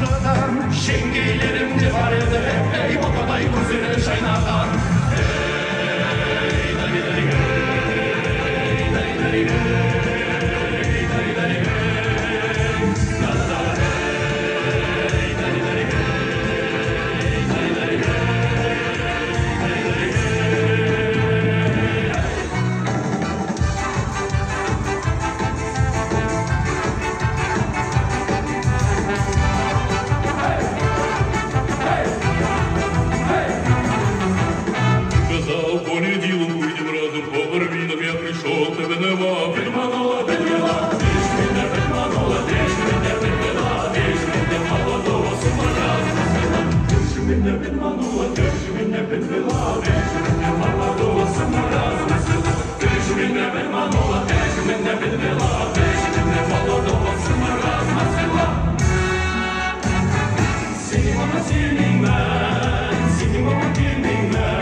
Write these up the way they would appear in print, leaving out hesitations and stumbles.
başladan Şengeylerim civarede Ey mokaday kuzine şaynadan Hey dali dali hey dali dali hey dali dali hey la la la hey dali dali hey dali dali hey dali dali Понеділок вийдем разом по барвінах, я прийшов, тебе нема. Підманула, підвела, ти ж мене підманула, ти ж мене підвела, ти ж мене молодого сумаразу звела. Ти ж мене підманула, ти ж мене підвела, ти ж мене молодого сумаразу звела. Ти ж мене підманула, ти ж мене підвела, ти ж мене молодого сумаразу звела. Сині мама, сині мен, сині мама, сині мен.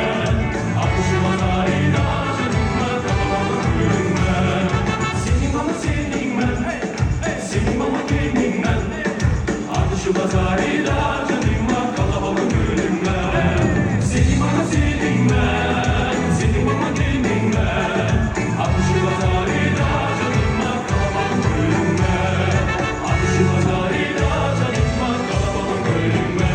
Şu pazarıyla canıma kalabalık gülünme Seni bana senin ben Seni bana senin ben Adı şu pazarıyla canıma kalabalık gülünme Adı şu pazarıyla canıma kalabalık gülünme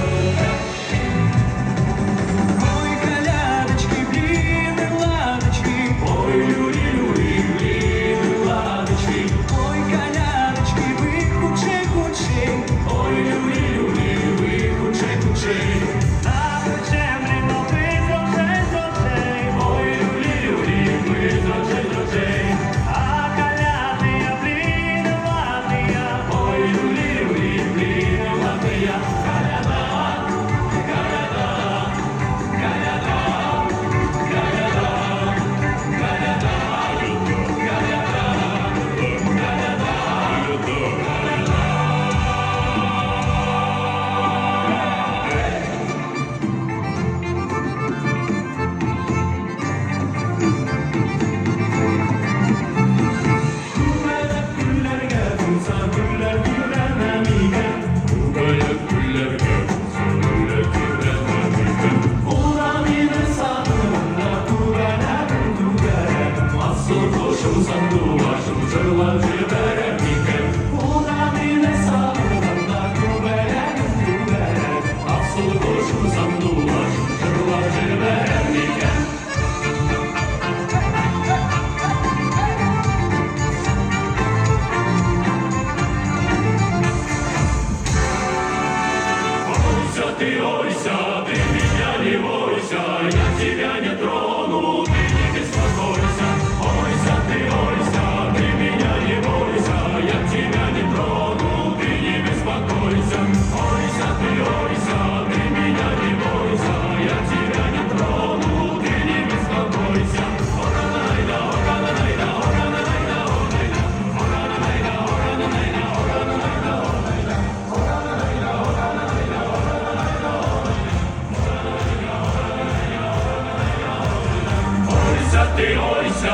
Ой, колядочки, блины, ладочки Ой, люли, ладочки Ой, колядочки, ви хуче-хуче Ой, люли, кучей А вечемріно ви зожей-зожей Ой, люли, дрожей А колядния, блини, ладния Ой, люли, ладия Коляда, коляда, коляда, коляда, коляда, Güller güller geldi güller güller nemigen Böyle güller gelsin, böyle güller gelsin. Uğramine sağlığında güvenen güvenen Asıl koşum sandu başım çırlancı verem iken. Uğramine sağlığında güvenen güvenen Asıl koşum sandu başım çırlancı verem iken. Ойся, ты меня не бойся, я тебя не трону, ты не беспокойся. Ойся, ты меня не бойся, я тебя не трону, ты не беспокойся. Ойся, ты меня не бойся, я тебя не трону, ты не беспокойся. Ора-на-найда, ора-на-найда, ора-на-найда, ора-найда, ора-на-найда, ора-на-найда, ора-на-найда, ора-найда, ора-на-найда, ора-на-найда, ора-на-найда. Ойся,